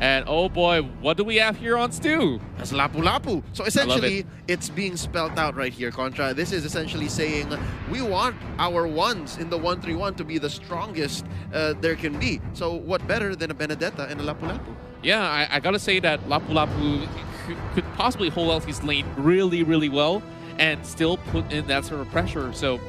And oh boy, what do we have here on Stu? That's Lapu-Lapu. So essentially, it's being spelled out right here, Contra. This is essentially saying we want our ones in the 1-3-1 to be the strongest there can be. So what better than a Benedetta and a Lapu-Lapu? Yeah, I gotta say that Lapu-Lapu could possibly hold out his lane really, really well and still put in that sort of pressure. So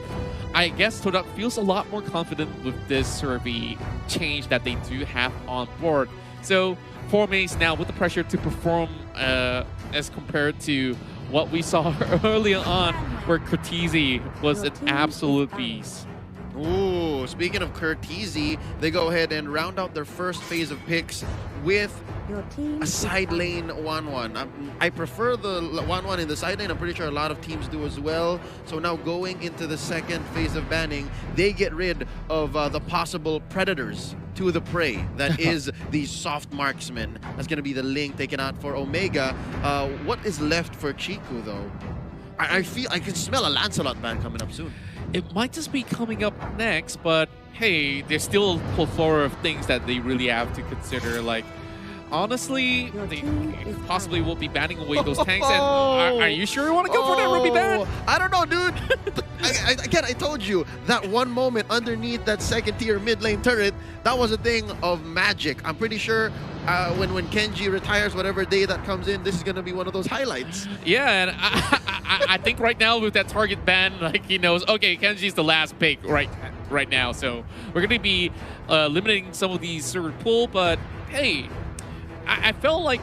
I guess TODAK feels a lot more confident with this sort of a change that they do have on board. So 4-mains now with the pressure to perform as compared to what we saw earlier on, where Cortese was an absolute beast. Ooh, speaking of Cortese, they go ahead and round out their first phase of picks with a side lane 1-1. I prefer the 1-1 in the side lane. I'm pretty sure a lot of teams do as well. So now going into the second phase of banning, they get rid of the possible predators to the prey. That is the soft marksman. That's going to be the link taken out for Omega. What is left for Chiku, though? I feel I can smell a Lancelot ban coming up soon. It might just be coming up next, but hey, there's still a plethora of things that they really have to consider. Like, honestly, they possibly will be banning away those tanks. And are you sure you want to go for that Ruby ban? I don't know, dude. Again, I told you that one moment underneath that second tier mid lane turret, that was a thing of magic. I'm pretty sure when Kenji retires, whatever day that comes in, this is going to be one of those highlights. Yeah, and I think right now with that target ban, like, he knows, okay, Kenji's the last pick right now. So we're going to be limiting some of these sort of pull, but hey, I felt like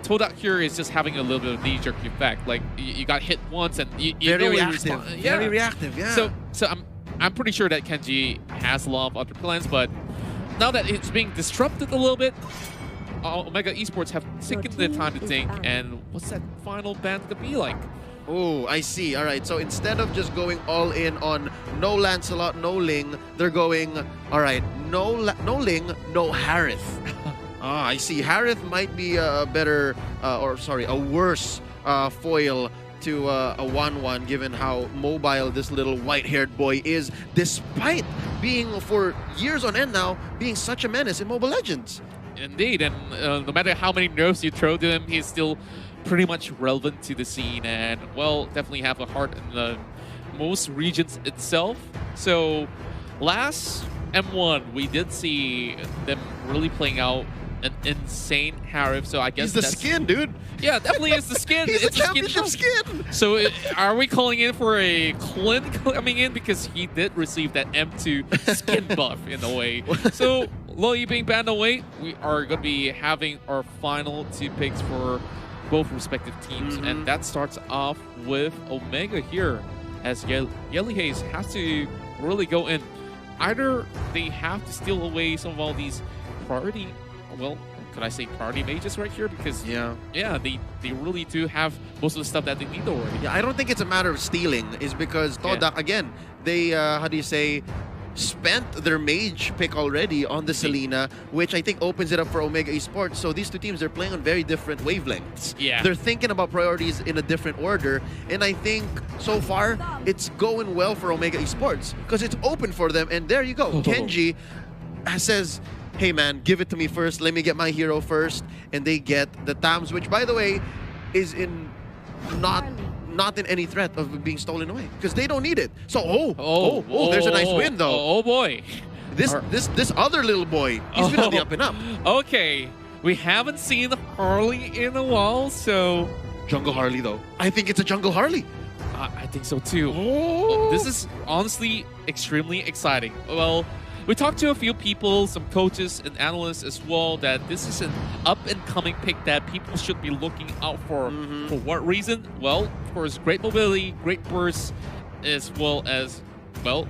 TODAK here is just having a little bit of knee-jerk effect. Like, you got hit once and you very know reactive. Very reactive, yeah. So I'm pretty sure that Kenji has a lot of other plans, but now that it's being disrupted a little bit, Omega Esports have taken the time to think, and what's that final ban gonna be like? Oh, I see. All right. So instead of just going all in on no Lancelot, no Ling, they're going, all right, no Ling, no Harith. Ah, I see. Harith might be a better, a worse foil to a 1-1, given how mobile this little white-haired boy is, despite being, for years on end now, being such a menace in Mobile Legends. Indeed, and no matter how many nerfs you throw to him, he's still pretty much relevant to the scene, and, well, definitely have a heart in the most regions itself. So, last M1, we did see them really playing out an insane Harith, so I guess he's the skin, dude. Yeah, definitely is the skin. He's it's a championship skin. So are we calling in for a Clint coming in? Because he did receive that M2 skin buff in a way. So, Loyi being banned away, we are going to be having our final 2 picks for both respective teams. And that starts off with Omega here, as Yelly Hayes has to really go in. Either they have to steal away some of all these priority, well, could I say priority mages right here? Because yeah, they really do have most of the stuff that they need already. Yeah, I don't think it's a matter of stealing. Is because TODAK, again, they, how do you say, spent their mage pick already on the Selena, which I think opens it up for Omega Esports. So these two teams are playing on very different wavelengths. Yeah. They're thinking about priorities in a different order. And I think so far, it's going well for Omega Esports because it's open for them. And there you go. Kenji says, hey man, give it to me first. Let me get my hero first. And they get the Tams, which by the way, is in not in any threat of being stolen away because they don't need it. So there's a nice win though. Oh boy. This other little boy, he's been on the up and up. Okay. We haven't seen Harley in a while, so Jungle Harley though. I think it's a Jungle Harley. I think so too. Oh. This is honestly extremely exciting. Well, we talked to a few people, some coaches and analysts as well, that this is an up-and-coming pick that people should be looking out for. For what reason? Well, of course, great mobility, great burst, as well as, well,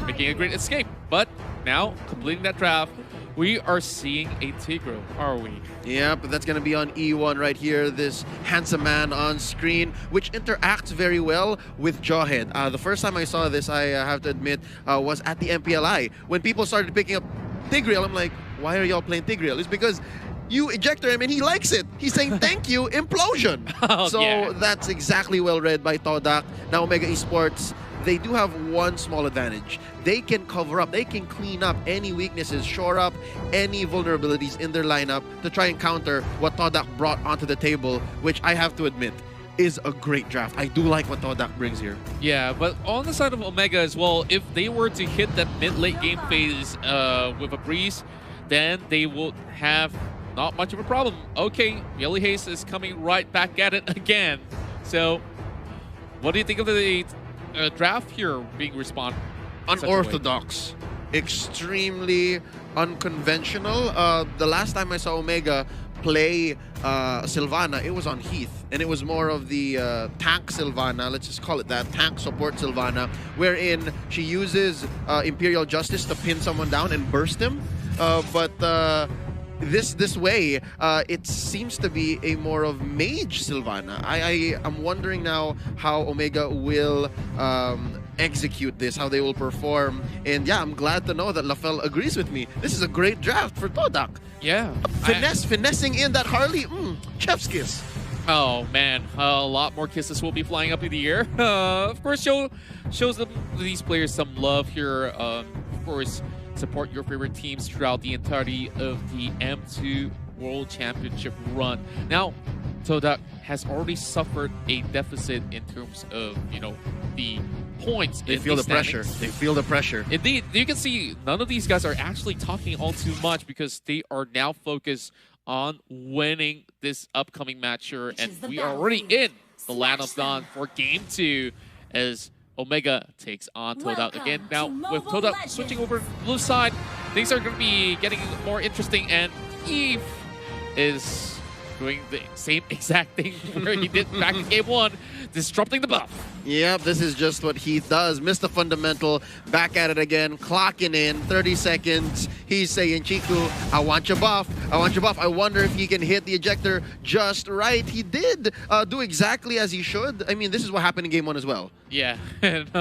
making a great escape. But now, completing that draft, we are seeing a Tigreal, are we? Yeah, but that's going to be on E1 right here, this handsome man on screen, which interacts very well with Jawhead. The first time I saw this, I have to admit, was at the MPLI. When people started picking up Tigreal, I'm like, why are y'all playing Tigreal? It's because you ejector him and he likes it. He's saying, thank you, implosion. So that's exactly well read by TODAK. Now Omega Esports, they do have one small advantage. They can cover up, they can clean up any weaknesses, shore up any vulnerabilities in their lineup to try and counter what TODAK brought onto the table, which I have to admit is a great draft. I do like what TODAK brings here. Yeah, but on the side of Omega as well, if they were to hit that mid-late game phase with a breeze, then they will have not much of a problem. Okay, Yelly Haze is coming right back at it again. So, what do you think of the draft here being respawned? Unorthodox, extremely unconventional. The last time I saw Omega play Sylvana, it was on Heath, and it was more of the tank Sylvana, let's just call it that, tank support Sylvana, wherein she uses Imperial Justice to pin someone down and burst him. This way, it seems to be a more of mage Sylvana. I am wondering now how Omega will execute this, how they will perform. And yeah, I'm glad to know that LaFell agrees with me. This is a great draft for TODAK. Yeah. Finessing in that Harley, chef's kiss. Oh man, a lot more kisses will be flying up in the air. Of course, shows these players some love here. Of course, support your favorite teams throughout the entirety of the M2 World Championship run. Now, TODAK has already suffered a deficit in terms of, the points. They feel the pressure. They feel the pressure. Indeed, you can see none of these guys are actually talking all too much because they are now focused on winning this upcoming match here, and we are already in the Land of Dawn for Game 2 as Omega takes on TODAK again. Now, with TODAK switching over to the blue side, things are going to be getting more interesting, and Eve is doing the same exact thing where he did back in Game 1, disrupting the buff. Yep, this is just what he does. Missed the fundamental, back at it again, clocking in, 30 seconds. He's saying, Chiku, I want your buff. I want your buff. I wonder if he can hit the ejector just right. He did do exactly as he should. I mean, this is what happened in Game 1 as well. Yeah, and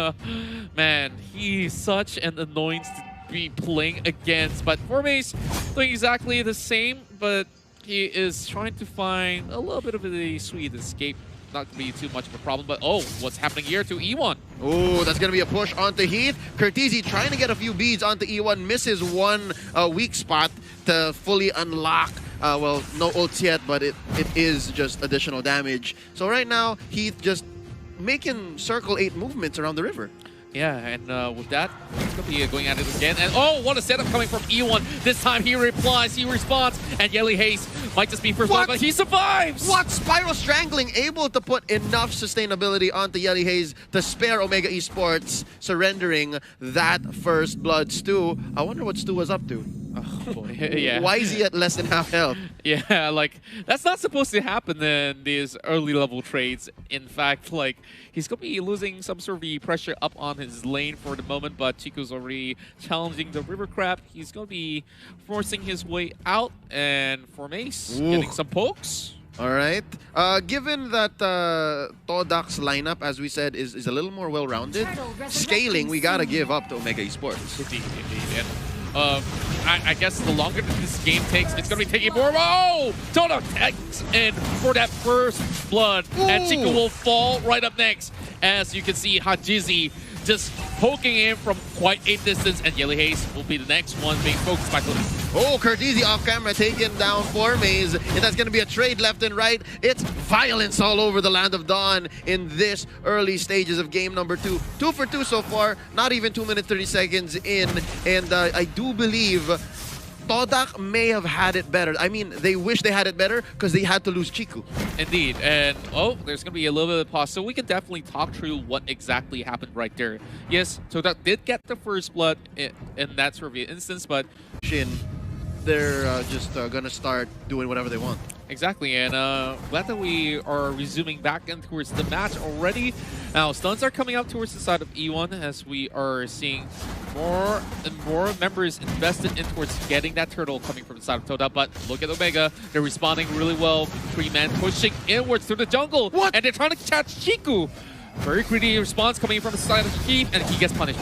man, he's such an annoyance to be playing against. But Formace doing exactly the same, but he is trying to find a little bit of a sweet escape. Not going to be too much of a problem, but oh, what's happening here to E1? Oh, that's going to be a push onto Heath. Curtizi trying to get a few beads onto E1, misses one weak spot to fully unlock. Well, no ults yet, but it is just additional damage. So right now, Heath just making circle 8 movements around the river. Yeah, and with that, he's going to be going at it again. And oh, what a setup coming from E1. This time he replies, he responds, and Yelly Haze might just be first blood, but he survives! What? Spiral Strangling able to put enough sustainability onto Yelly Haze to spare Omega Esports, surrendering that first blood. Stu, I wonder what Stu was up to. Oh boy, yeah. Why is he at less than half health? Yeah, like, that's not supposed to happen in these early level trades. In fact, like, he's going to be losing some sort of the pressure up on his lane for the moment, but Chico's already challenging the River Crab. He's going to be forcing his way out, and Formace getting some pokes. All right. Given that TODAK's lineup, as we said, is a little more well-rounded, scaling, we got to give up to Omega Esports. Indeed. And I guess the longer that this game takes, it's going to be taking more. Oh! TODAK takes in for that first blood. Ooh. And Chico will fall right up next. As you can see, Hajizi just poking in from quite a distance, and Yelly Haze will be the next one being focused by Cody. Oh, Curtizi off camera taking down Formaze, and that's going to be a trade left and right. It's violence all over the Land of Dawn in this early stages of game number 2. 2 for 2 so far, not even 2 minutes 30 seconds in, and I do believe TODAK may have had it better. I mean, they wish they had it better because they had to lose Chiku. Indeed, and oh, there's going to be a little bit of pause, so we can definitely talk through what exactly happened right there. Yes, TODAK did get the first blood in that sort of instance, but they're just going to start doing whatever they want. Exactly, and glad that we are resuming back in towards the match already. Now, stuns are coming up towards the side of E1 as we are seeing more and more members invested in towards getting that turtle coming from the side of TODAK. But look at Omega, they're responding really well. 3-man pushing inwards through the jungle. What? And they're trying to catch Chiku. Very greedy response coming from the side of Keith, and he gets punished.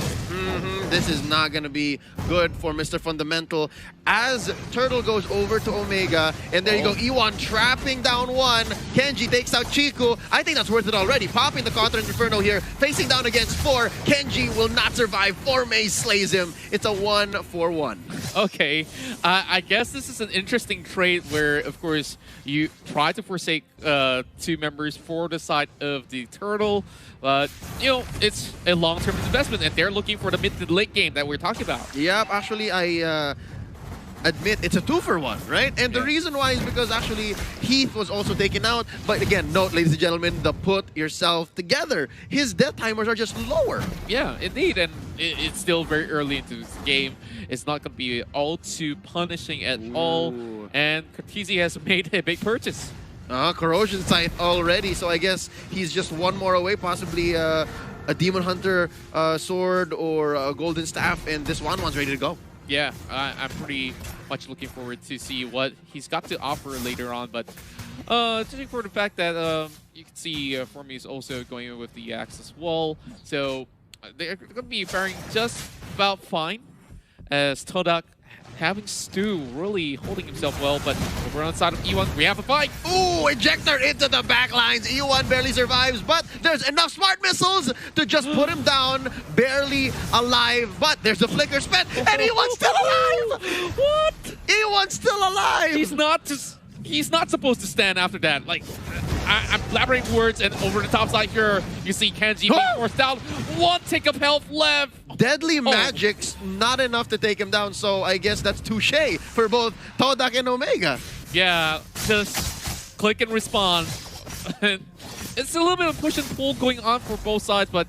this is not going to be good for Mr. Fundamental. As Turtle goes over to Omega, and there you go, E1 trapping down one. Kenji takes out Chiku. I think that's worth it already. Popping the Counter Inferno here, facing down against 4. Kenji will not survive. Formase slays him. It's a 1-for-1. Okay, I guess this is an interesting trade where, of course, you try to forsake 2 members for the side of the Turtle, but, you know, it's a long-term investment, and they're looking for the mid to late game that we're talking about. Yep, actually, I admit it's a 2-for-1, right? And the reason why is because actually Heath was also taken out. But again, note, ladies and gentlemen, the put yourself together. His death timers are just lower. Yeah, indeed, and it's still very early into this game. It's not going to be all too punishing at all, and Cortese has made a big purchase. Corrosion Scythe already, so I guess he's just one more away, possibly a Demon Hunter sword or a Golden Staff, and this one's ready to go. Yeah, I'm pretty much looking forward to see what he's got to offer later on. But judging for the fact that you can see Formase also going in with the axe as well, so they're going to be faring just about fine. As TODAK having Stu really holding himself well, but over on the side of E1, we have a fight. Ooh, ejector into the back lines. E1 barely survives, but there's enough smart missiles to just put him down, barely alive. But there's a flicker spent, and E1's still alive! What? E1's still alive! He's not supposed to stand after that. Like, I'm blabbering words, and over the top side here, you see Kenji being forced down. 1 tick of health left. Deadly Magic's not enough to take him down, so I guess that's touche for both TODAK and Omega. Yeah, just click and respond. It's a little bit of push and pull going on for both sides, but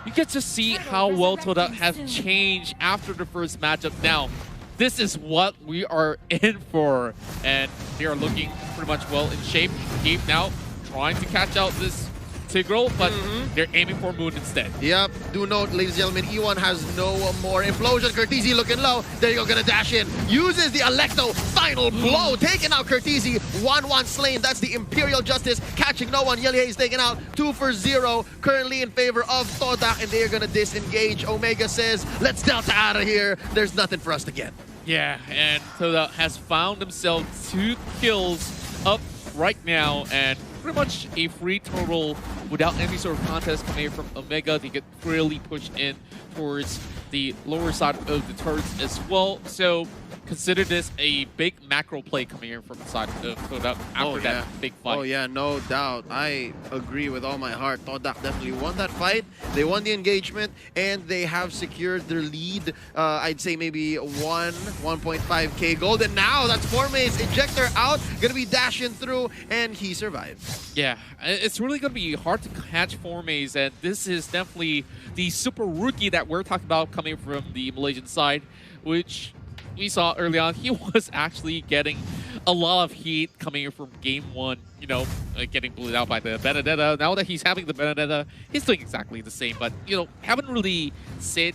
you get to see how well TODAK has changed after the first matchup. Now, this is what we are in for, and they are looking pretty much well in shape. Keep now trying to catch out this Tigreal, but they're aiming for Moon instead. Yep, do note, ladies and gentlemen, E1 has no more implosion. Cortese looking low. There you go, gonna dash in. Uses the Electo final blow, taking out Cortese. 1-1 slain. That's the Imperial Justice catching no one. Yelly Hayes taken out 2-for-0. Currently in favor of TODAK, and they are gonna disengage. Omega says, let's Delta out of here. There's nothing for us to get. Yeah, and TODAK has found himself 2 kills up right now, and pretty much a free total without any sort of contest coming from Omega. They get really pushed in towards the lower side of the turrets as well. So consider this a big macro play coming in from the side of TODAK after that big fight. Oh yeah, no doubt. I agree with all my heart. TODAK definitely won that fight. They won the engagement, and they have secured their lead. I'd say maybe 1.5k gold. And now that's Formase ejector out, gonna be dashing through, and he survived. Yeah, it's really gonna be hard to catch Formase, and this is definitely the super rookie that we're talking about coming from the Malaysian side, which we saw early on. He was actually getting a lot of heat coming in from game 1, you know, getting bullied out by the Benedetta. Now that he's having the Benedetta, he's doing exactly the same, but, you know, haven't really said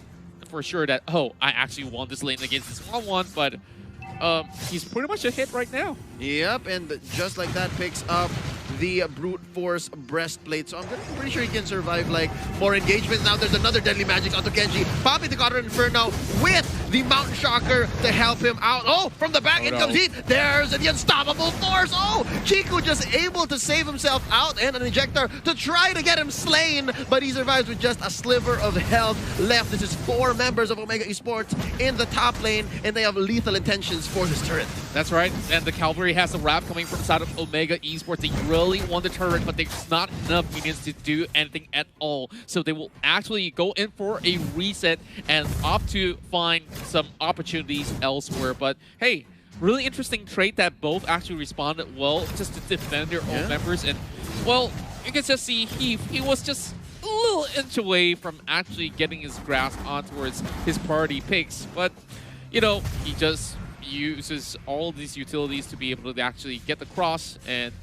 for sure that, oh, I actually won this lane against this 1-1, but he's pretty much a hit right now. Yep, and just like that picks up the Brute Force breastplate. So I'm pretty sure he can survive like more engagements. Now there's another Deadly Magic onto Kenji. Popping the Counter Inferno with the Mountain Shocker to help him out. Oh, from the back in comes Heat. There's the Unstoppable Force. Oh, Chiku just able to save himself out, and an ejector to try to get him slain, but he survives with just a sliver of health left. This is 4 members of Omega Esports in the top lane, and they have lethal intentions for this turret. That's right, and the Cavalry has a wrap coming from the side of Omega Esports. They really want the turret, but there's not enough minions to do anything at all. So they will actually go in for a reset and opt to find some opportunities elsewhere. But hey, really interesting trait that both actually responded well just to defend their own members. And well, you can just see he was just a little inch away from actually getting his grasp on towards his party picks. But, you know, he just uses all these utilities to be able to actually get the cross, and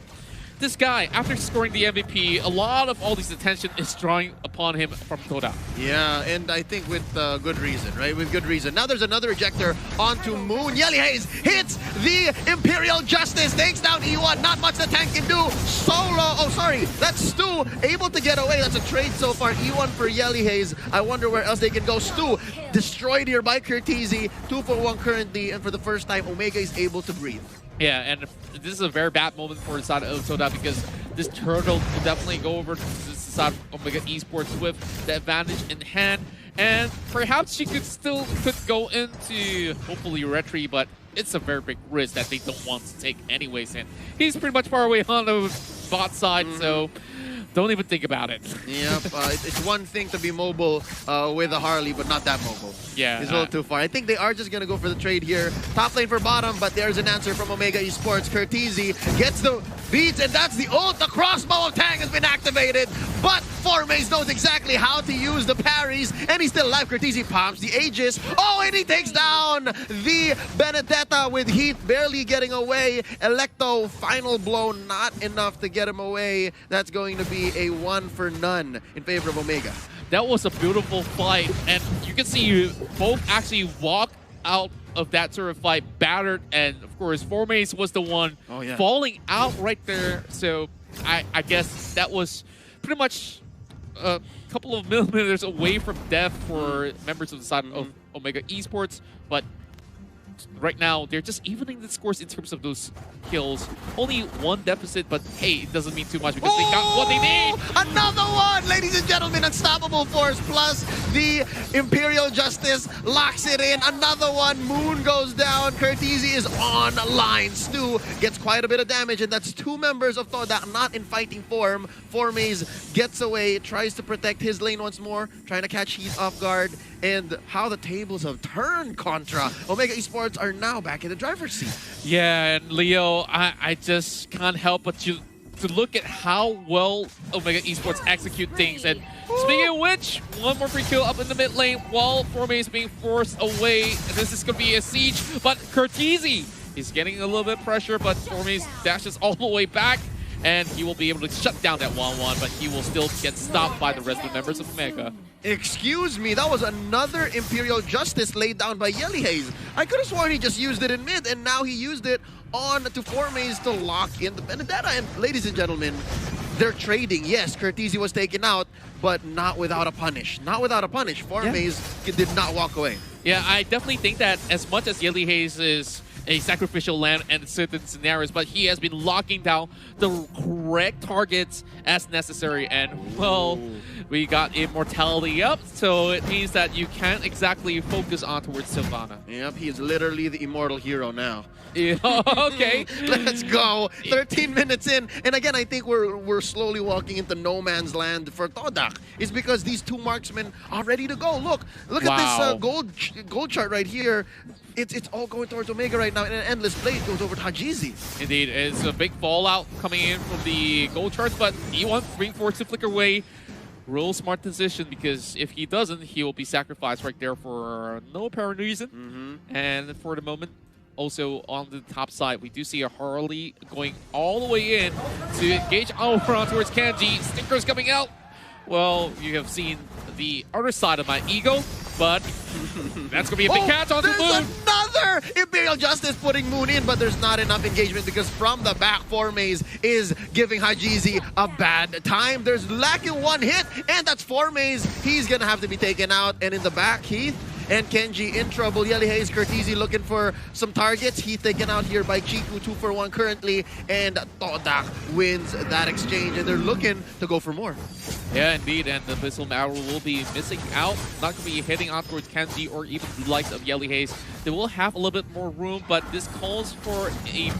this guy, after scoring the MVP, a lot of all this attention is drawing upon him from TODAK. Yeah, and I think with good reason, right? With good reason. Now there's another ejector onto Moon. Yelly Hayes hits the Imperial Justice, takes down E1. Not much the tank can do. Solo, oh sorry, that's Stu able to get away. That's a trade so far. E1 for Yelly Hayes. I wonder where else they can go. Stu destroyed here by Curtizi. 2-for-1 currently, and for the first time, Omega is able to breathe. Yeah, and this is a very bad moment for the side of TODAK because this turtle will definitely go over to the side of Omega Esports with the advantage in hand. And perhaps she could go into hopefully retry, but it's a very big risk that they don't want to take anyways. And he's pretty much far away on the bot side, so don't even think about it. Yep, it's one thing to be mobile with a Harley, but not that mobile. Yeah. It's a little too far. I think they are just going to go for the trade here. Top lane for bottom, but there's an answer from Omega Esports. Curtizi gets the beats, and that's the ult. The crossbow of Tang has been activated, but Formaze knows exactly how to use the parries, and he's still alive. Curtizi pops the Aegis. Oh, and he takes down the Benedetta with Heat barely getting away. Electo, final blow, not enough to get him away. That's going to be a 1 for none in favor of Omega. That was a beautiful fight, and you can see you both actually walk out of that sort of fight battered, and of course Formaze was the one falling out right there. So I guess that was pretty much a couple of millimeters away from death for members of the side of Omega Esports, but right now they're just evening the scores in terms of those kills. Only one deficit, but hey, it doesn't mean too much because they got what they need. Another one, ladies and gentlemen. Unstoppable Force plus the Imperial Justice locks it in. Another one. Moon goes down. Curtizi is online. Stu gets quite a bit of damage, and that's two members of TODAK not in fighting form. Formaze gets away, tries to protect his lane once more, trying to catch Heat off guard. And how the tables have turned contra. Omega Esports are now back in the driver's seat. Yeah, and Leo, I just can't help but to look at how well Omega Esports execute things. And speaking of which, one more free kill up in the mid lane while Formaze is being forced away. This is going to be a siege, but Curtizi is getting a little bit of pressure, but Formaze dashes all the way back. And he will be able to shut down that 1-1, but he will still get stopped by the rest of the members of Omega. Excuse me, that was another Imperial Justice laid down by Yelly Hayes. I could have sworn he just used it in mid, and now he used it on to Formaze to lock in the Benedetta. And ladies and gentlemen, they're trading. Yes, Curtizi was taken out, but not without a punish. Not without a punish. Formaze did not walk away. Yeah, I definitely think that as much as Yelly Hayes is a sacrificial lamb in certain scenarios, but he has been locking down the correct targets as necessary. And, well, we got Immortality up, so it means that you can't exactly focus on towards Sylvana. Yep, he is literally the immortal hero now. Yeah, okay. Let's go. 13 minutes in. And again, I think we're slowly walking into no man's land for TODAK. It's because these two marksmen are ready to go. Look at this gold chart right here. It's all going towards Omega right now, and an endless blade goes over to Hajizi. Indeed, it's a big fallout coming in from the gold charts, but E1 being forced to flicker away. Real smart decision, because if he doesn't, he will be sacrificed right there for no apparent reason. And for the moment, also on the top side, we do see a Harley going all the way in to engage over towards Kenji. Stinkers coming out. Well, you have seen the other side of my ego, but that's going to be a big catch on the Moon. There's another Imperial Justice putting Moon in, but there's not enough engagement because from the back, Formaze is giving Hajizi a bad time. There's lacking one hit, and that's Formaze. He's going to have to be taken out. And in the back, Heath and Kenji in trouble. Yelly Hayes, Curtizi looking for some targets. Heath taken out here by Chiku, 2 for 1 currently, and TODAK wins that exchange, and they're looking to go for more. Yeah, indeed, and the Abyssal Arrow will be missing out, not going to be hitting out towards Kenji or even the likes of Yelly Hayes. They will have a little bit more room, but this calls for a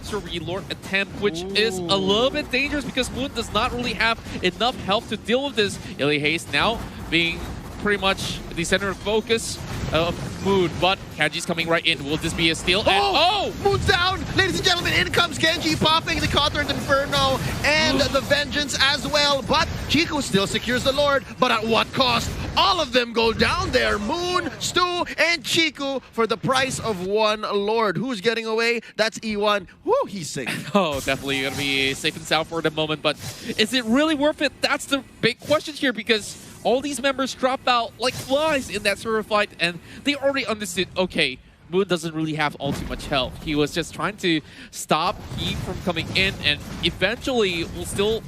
sort of reload attempt, which is a little bit dangerous because Moon does not really have enough health to deal with this. Yelly Hayes now being pretty much the center of focus of Moon, but Kenji's coming right in. Will this be a steal? And, Moon's down! Ladies and gentlemen, in comes Kenji, popping the Cotton's Inferno and the Vengeance as well, but Chico still secures the Lord, but at what cost? all of them go down there. Moon, Stu, and Chiku for the price of one Lord. Who's getting away? That's E1. Woo, he's safe. Oh, definitely going to be safe and sound for the moment, but is it really worth it? That's the big question here, because all these members drop out like flies in that sort of fight, and they already understood, okay, Moon doesn't really have all too much health. He was just trying to stop Heat from coming in, and eventually will still,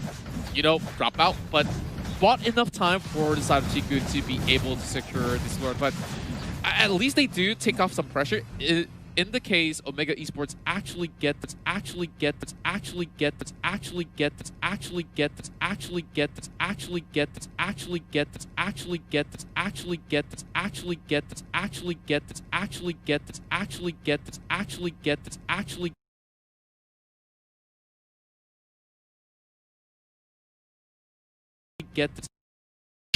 you know, drop out, but bought enough time for the side of Chiku to be able to secure this Lord. But at least they do take off some pressure. In the case Omega Esports actually get this.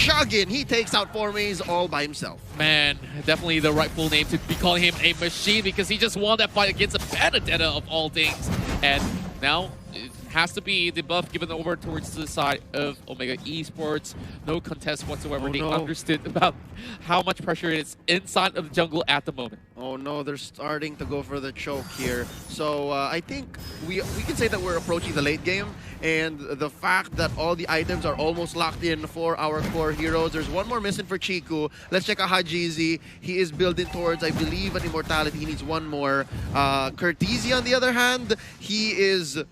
Shogin, he takes out 4 Mays all by himself. Man, definitely the rightful name to be calling him a machine, because he just won that fight against a Benedetta of all things. And now it has to be the buff given over towards the side of Omega Esports. No contest whatsoever. They understood about how much pressure it is inside of the jungle at the moment. Oh no, they're starting to go for the choke here. So I think we can say that we're approaching the late game, and the fact that all the items are almost locked in for our core heroes. There's one more missing for Chiku. Let's check out Hajizi. He is building towards, I believe, an immortality. He needs one more. Curtizi, on the other hand, he is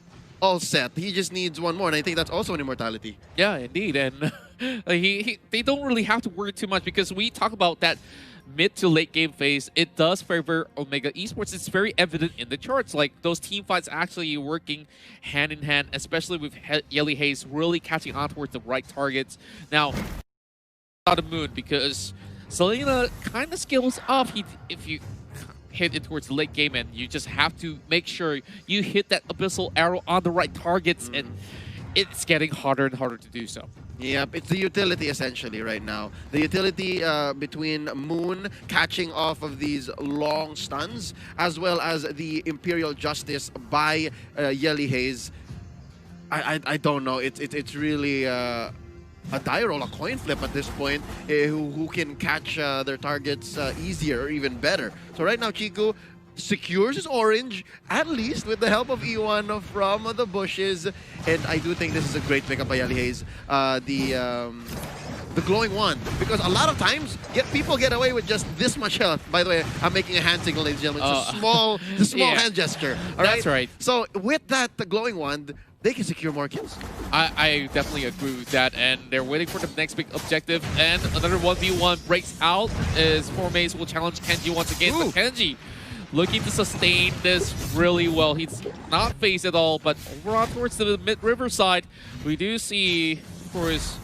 all set. He just needs one more, and I think that's also an immortality. Yeah, indeed. And they don't really have to worry too much, because we talk about that mid to late game phase. It does favor Omega Esports. It's very evident in the charts. Like, those team fights actually working hand in hand, especially with Yelly Hayes really catching on towards the right targets. Now, out of Moon, because Selena kind of scales up if you hit it towards the late game, and you just have to make sure you hit that abyssal arrow on the right targets, and it's getting harder and harder to do so. Yep, it's the utility essentially right now. The utility between Moon catching off of these long stuns, as well as the Imperial Justice by Yelly Hayes. I don't know. It's really a die roll, a coin flip at this point. Who can catch their targets easier or even better? So right now, Chiku secures his orange, at least with the help of E1 from the bushes. And I do think this is a great pickup by Yelly Hayes. The glowing wand, because a lot of times people get away with just this much health. By the way, I'm making a hand signal, ladies and gentlemen. It's a small hand gesture. All right? That's right. So with that, the glowing wand, they can secure more kills. I definitely agree with that, and they're waiting for the next big objective. And another 1v1 breaks out as 4 Mays will challenge Kenji once again. But Kenji looking to sustain this really well. He's not phased at all, but over on towards the mid-river side, we do see, of course,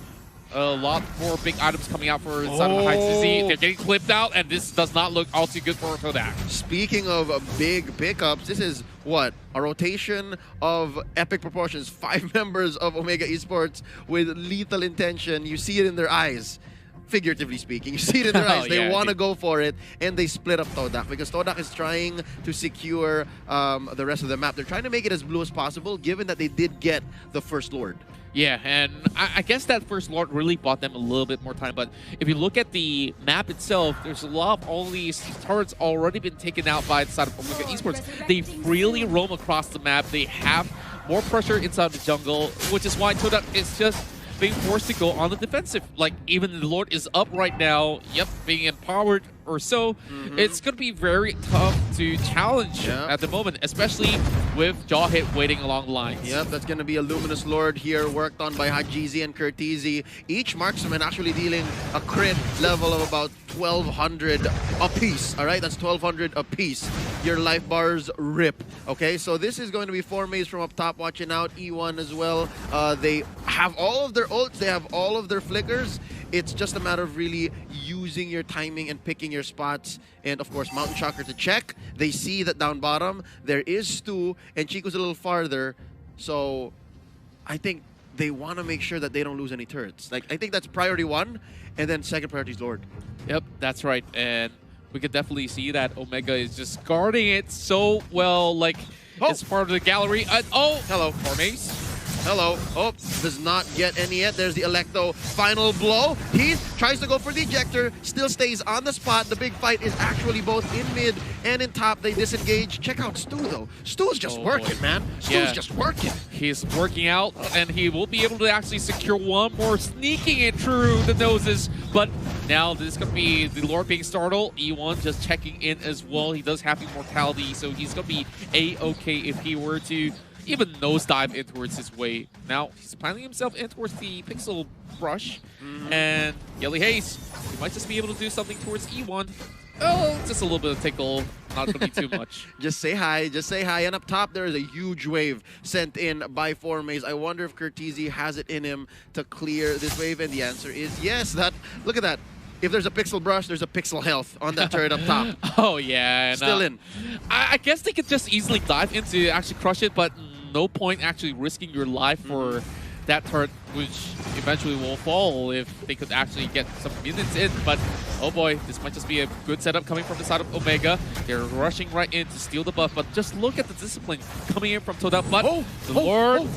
a lot more big items coming out for Side of the Heights. They're getting clipped out, and this does not look all too good for TODAK. Speaking of big pickups, this is what? A rotation of epic proportions. 5 members of Omega Esports with lethal intention. You see it in their eyes. Figuratively speaking, you see it in their eyes. They want to go for it, and they split up TODAK, because TODAK is trying to secure the rest of the map. They're trying to make it as blue as possible, given that they did get the first Lord. Yeah, and I guess that first Lord really bought them a little bit more time. But if you look at the map itself, there's a lot of all these turrets already been taken out by the side of Omega Esports. They freely roam across the map. They have more pressure inside the jungle, which is why TODAK is just being forced to go on the defensive. Like, even the Lord is up right now, being empowered or so. It's going to be very tough to challenge at the moment, especially with Jaw Hit waiting along the lines. Yep, that's going to be a Luminous Lord here, worked on by Hajizi and Curtizi. Each marksman actually dealing a crit level of about 1,200 apiece. All right, that's 1,200 apiece. Your life bars rip. Okay, so this is going to be 4 Mays from up top, watching out. E1 as well. They have all of their ults. They have all of their flickers. It's just a matter of really using your timing and picking your spots. And of course, Mountain Shocker to check. They see that down bottom, there is Stu, and Chico's a little farther. So I think they want to make sure that they don't lose any turrets. Like, I think that's priority 1, and then second priority is Lord. Yep, that's right. And we could definitely see that Omega is just guarding it so well. Like, it's part of the gallery. Hello, 4 Mays. Hello. Oh, does not get any yet. There's the Electo final blow. Heath tries to go for the ejector, still stays on the spot. The big fight is actually both in mid and in top. They disengage. Check out Stu, though. Stu's just working, man. Stu's just working. He's working out, and he will be able to actually secure one more, sneaking it through the noses. But now this is going to be the Lord being startled. E1 just checking in as well. He does have immortality, so he's going to be A-okay if he were to even nosedive in towards his way. Now, he's planning himself in towards the Pixel Brush. And Yelly Haze, he might just be able to do something towards E1. Oh, just a little bit of tickle. Not going to be too much. Just say hi. Just say hi. And up top, there is a huge wave sent in by Formaze. I wonder if Curtizi has it in him to clear this wave. And the answer is yes. Look at that. If there's a pixel brush, there's a pixel health on that turret up top. Oh, yeah. And, still in. I guess they could just easily dive in to actually crush it, but no point actually risking your life for that turret, which eventually will fall if they could actually get some minutes in. But oh boy, this might just be a good setup coming from the side of Omega. They're rushing right in to steal the buff, but just look at the discipline coming in from TODAK. But the Lord...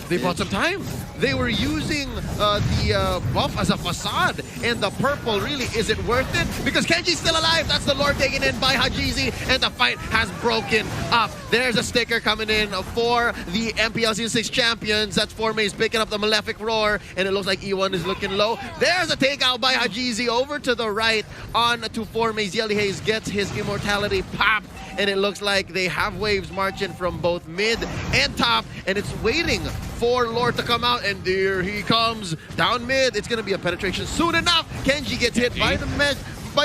They bought some time. They were using the buff as a facade, and the purple really, is it worth it? Because Kenji's still alive. That's the Lord taken in by Hajizi, and the fight has broken up. There's a sticker coming in for the MPL Season 6 champions. That's Formaze picking up the Malefic Roar, and it looks like E1 is looking low. There's a takeout by Hajizi over to the right on to Formaze. Yelly Haze gets his immortality popped, and it looks like they have waves marching from both mid and top, and it's waiting for Lord to come out, and there he comes down mid. It's gonna be a penetration soon enough. Kenji gets hit by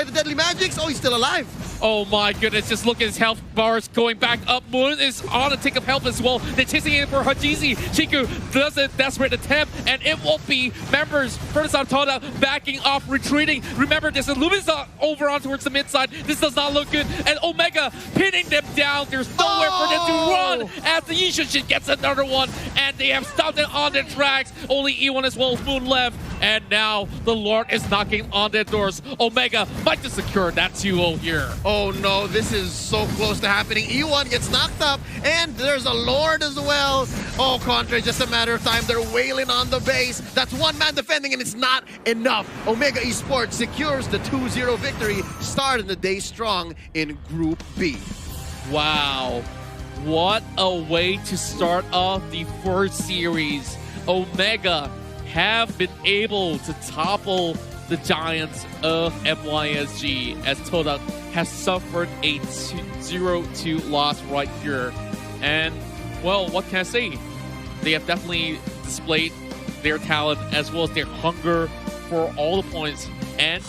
the deadly magics. Oh, he's still alive. Oh my goodness, just look at his health bars going back up. Moon is on a tick of health as well. They're chasing in for Hajizi. Chiku does a desperate attempt, and it won't be. Members, Furnace on TODAK backing off, retreating. Remember, there's a Luminous over on towards the mid side. This does not look good. And Omega pinning them down. There's nowhere for them to run as the Yishushin gets another one, and they have stopped it on their tracks. Only E1 as well as Moon left. And now the Lord is knocking on their doors. Omega might just secure that 2-0 here. Oh no, this is so close to happening. E1 gets knocked up, and there's a Lord as well. Oh, Contra, just a matter of time. They're wailing on the base. That's one man defending, and it's not enough. Omega Esports secures the 2-0 victory, starting the day strong in Group B. Wow. What a way to start off the first series. Omega have been able to topple the giants of MYSG as TODAK has suffered a 0-2 loss right here. And, well, what can I say? They have definitely displayed their talent as well as their hunger for all the points. And